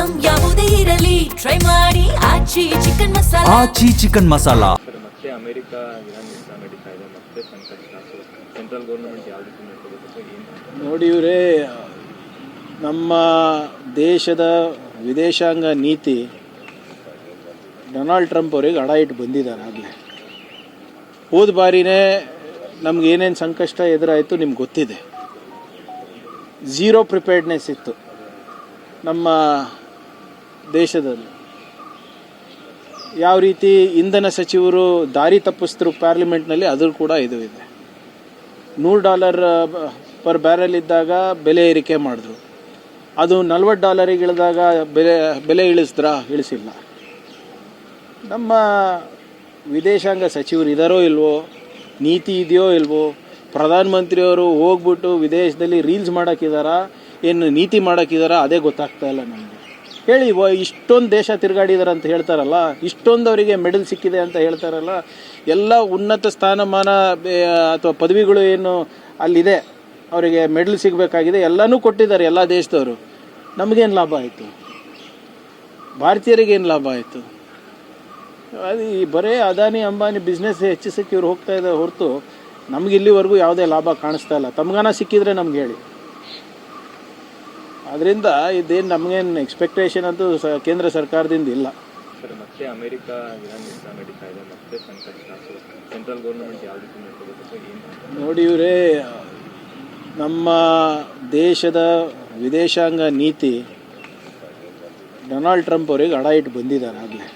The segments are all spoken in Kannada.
ಐಟಂ ಯಾವುದೇ ಇರಲಿ ಟ್ರೈ ಮಾಡಿ ಆಚಿ ಚಿಕನ್ ಮಸಾಲಾ. ಆಚಿ ಚಿಕನ್ ಮಸಾಲಾ. ಮತ್ತೆ ಅಮೆರಿಕ ಇರಾನ್ ಯುದ್ಧ ನಡೀತಾ ಇದೆ, ಮತ್ತೆ ಸಂಕಷ್ಟ. ಸೆಂಟ್ರಲ್ ಗೌರ್ಮೆಂಟ್ ಯಾವ ರೀತಿ ಮಾಡ್ಕೋಬೇಕು ಏನು ನೋಡಿ ಇವರೇ, ನಮ್ಮ ದೇಶದ ವಿದೇಶಾಂಗ ನೀತಿ ಡೊನಾಲ್ಡ್ ಟ್ರಂಪ್ ಅವರಿಗೆ ಅಡ ಇಟ್ಟು ಬಂದಿದ್ದಾರೆ. ಆಗಲೇ ಹೋದ ಬಾರಿನೇ ನಮ್ಗೆ ಏನೇನು ಸಂಕಷ್ಟ ಎದುರಾಯಿತು ನಿಮ್ಗೆ ಗೊತ್ತಿದೆ. ಝೀರೋ ಪ್ರಿಪೇರ್ಡ್ನೆಸ್ ಇತ್ತು ನಮ್ಮ ದೇಶದಲ್ಲಿ. ಯಾವ ರೀತಿ ಇಂಧನ ಸಚಿವರು ದಾರಿ ತಪ್ಪಿಸಿದ್ರು ಪಾರ್ಲಿಮೆಂಟ್ನಲ್ಲಿ, ಅದ್ರ ಕೂಡ ಇದು ಇದೆ. $100 ಪರ್ ಬ್ಯಾರೆಲ್ ಇದ್ದಾಗ ಬೆಲೆ ಏರಿಕೆ ಮಾಡಿದ್ರು. ಅದು $40 ಇಳಿದಾಗ ಬೆಲೆ ಇಳಿಸಿಲ್ಲ. ನಮ್ಮ ವಿದೇಶಾಂಗ ಸಚಿವರು ಇದ್ದಾರೋ ಇಲ್ವೋ, ನೀತಿ ಇದೆಯೋ ಇಲ್ವೋ, ಪ್ರಧಾನಮಂತ್ರಿಯವರು ಹೋಗ್ಬಿಟ್ಟು ವಿದೇಶದಲ್ಲಿ ರೀಲ್ಸ್ ಮಾಡೋಕ್ಕಿದ್ದಾರಾ, ಏನು ನೀತಿ ಮಾಡೋಕ್ಕಿದ್ದಾರಾ, ಅದೇ ಗೊತ್ತಾಗ್ತಾ ಇಲ್ಲ ನಮಗೆ. ಹೇಳಿ, ಇಷ್ಟೊಂದು ದೇಶ ತಿರುಗಾಡಿದಾರೆ ಅಂತ ಹೇಳ್ತಾರಲ್ಲ, ಇಷ್ಟೊಂದು ಅವರಿಗೆ ಮೆಡಲ್ ಸಿಕ್ಕಿದೆ ಅಂತ ಹೇಳ್ತಾರಲ್ಲ, ಎಲ್ಲ ಉನ್ನತ ಸ್ಥಾನಮಾನ ಅಥವಾ ಪದವಿಗಳು ಏನು ಅಲ್ಲಿದೆ, ಅವರಿಗೆ ಮೆಡಲ್ ಸಿಗಬೇಕಾಗಿದೆ, ಎಲ್ಲನೂ ಕೊಟ್ಟಿದ್ದಾರೆ ಎಲ್ಲ ದೇಶದವರು. ನಮಗೇನು ಲಾಭ ಆಯಿತು? ಭಾರತೀಯರಿಗೇನು ಲಾಭ ಆಯಿತು? ಅದು ಈ ಬರೇ ಅದಾನಿ ಅಂಬಾನಿ ಬಿಸ್ನೆಸ್ ಹೆಚ್ಚಿಸಕ್ಕೆ ಇವ್ರು ಹೋಗ್ತಾ ಇದ್ದಾರೆ ಹೊರತು ನಮ್ಗೆ ಇಲ್ಲಿವರೆಗೂ ಯಾವುದೇ ಲಾಭ ಕಾಣಿಸ್ತಾ ಇಲ್ಲ. ತಮ್ಗಾನ ಸಿಕ್ಕಿದ್ರೆ ನಮ್ಗೆ ಹೇಳಿ. ಅದರಿಂದ ಇದೇನು ನಮಗೇನು ಎಕ್ಸ್ಪೆಕ್ಟೇಷನ್ ಅಂತೂ ಕೇಂದ್ರ ಸರ್ಕಾರದಿಂದ ಇಲ್ಲ. ಮತ್ತೆ ಅಮೆರಿಕ ಇರಾನ್ ಯುದ್ಧ ನಡೀತಾ ಇದೆ, ಮತ್ತೆ ಸಂಕಷ್ಟ. ಸೆಂಟ್ರಲ್ ಗೌರ್ಮೆಂಟ್ ಯಾವ ರೀತಿ ಮಾಡ್ಕೋಬೇಕು ಏನು ನೋಡಿ ಇವರೇ, ನಮ್ಮ ದೇಶದ ವಿದೇಶಾಂಗ ನೀತಿ ಡೊನಾಲ್ಡ್ ಟ್ರಂಪ್ ಅವರಿಗೆ ಅಡ ಇಟ್ಟು ಬಂದಿದ್ದಾರೆ. ಆಗಲೇ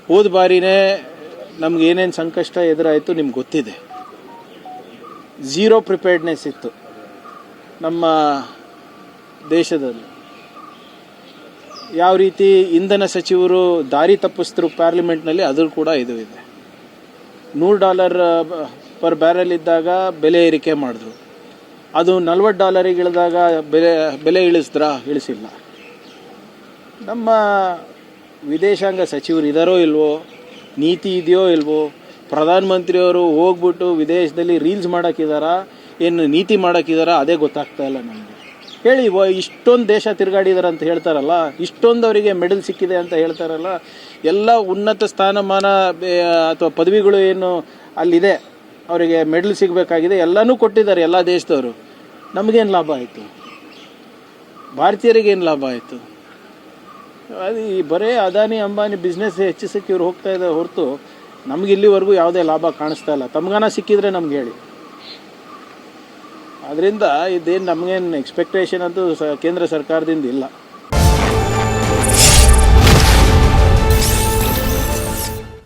ಹೋದ ಬಾರಿನೇ ನಮ್ಗೆ ಏನೇನು ಸಂಕಷ್ಟ ಎದುರಾಯಿತು ನಿಮ್ಗೆ ಗೊತ್ತಿದೆ. ಝೀರೋ ಪ್ರಿಪೇರ್ಡ್ನೆಸ್ ಇತ್ತು ನಮ್ಮ ದೇಶದಲ್ಲಿ. ಯಾವ ರೀತಿ ಇಂಧನ ಸಚಿವರು ದಾರಿ ತಪ್ಪಿಸಿದ್ರು ಪಾರ್ಲಿಮೆಂಟ್ನಲ್ಲಿ, ಅದ್ರ ಕೂಡ ಇದು ಇದೆ. $100 ಪರ್ ಬ್ಯಾರೆಲ್ ಇದ್ದಾಗ ಬೆಲೆ ಏರಿಕೆ ಮಾಡಿದ್ರು. ಅದು $40 ಇಳಿದಾಗ ಬೆಲೆ ಇಳಿಸಿಲ್ಲ. ನಮ್ಮ ವಿದೇಶಾಂಗ ಸಚಿವರು ಇದ್ದಾರೋ ಇಲ್ವೋ, ನೀತಿ ಇದೆಯೋ ಇಲ್ವೋ, ಪ್ರಧಾನಮಂತ್ರಿಯವರು ಹೋಗ್ಬಿಟ್ಟು ವಿದೇಶದಲ್ಲಿ ರೀಲ್ಸ್ ಮಾಡೋಕ್ಕಿದ್ದಾರಾ, ಏನು ನೀತಿ ಮಾಡೋಕ್ಕಿದ್ದಾರಾ, ಅದೇ ಗೊತ್ತಾಗ್ತಾ ಇಲ್ಲ ನಮಗೆ. ಹೇಳಿ, ಇಷ್ಟೊಂದು ದೇಶ ತಿರುಗಾಡಿದಾರೆ ಅಂತ ಹೇಳ್ತಾರಲ್ಲ, ಇಷ್ಟೊಂದು ಅವರಿಗೆ ಮೆಡಲ್ ಸಿಕ್ಕಿದೆ ಅಂತ ಹೇಳ್ತಾರಲ್ಲ, ಎಲ್ಲ ಉನ್ನತ ಸ್ಥಾನಮಾನ ಅಥವಾ ಪದವಿಗಳು ಏನು ಅಲ್ಲಿದೆ, ಅವರಿಗೆ ಮೆಡಲ್ ಸಿಗಬೇಕಾಗಿದೆ, ಎಲ್ಲನೂ ಕೊಟ್ಟಿದ್ದಾರೆ ಎಲ್ಲ ದೇಶದವರು. ನಮಗೇನು ಲಾಭ ಆಯಿತು? ಭಾರತೀಯರಿಗೇನು ಲಾಭ ಆಯಿತು? ಅದು ಈ ಬರೇ ಅದಾನಿ ಅಂಬಾನಿ ಬಿಸ್ನೆಸ್ ಹೆಚ್ಚಿಸಕ್ಕೆ ಇವ್ರು ಹೋಗ್ತಾ ಇದ್ದಾರೆ ಹೊರತು ನಮ್ಗೆ ಇಲ್ಲಿವರೆಗೂ ಯಾವುದೇ ಲಾಭ ಕಾಣಿಸ್ತಾ ಇಲ್ಲ. ತಮ್ಗಾನ ಸಿಕ್ಕಿದ್ರೆ ನಮ್ಗೆ ಹೇಳಿ. ಅದರಿಂದ ಇದೇನು ನಮಗೇನು ಎಕ್ಸ್ಪೆಕ್ಟೇಷನ್ ಅಂತೂ ಕೇಂದ್ರ ಸರ್ಕಾರದಿಂದ ಇಲ್ಲ.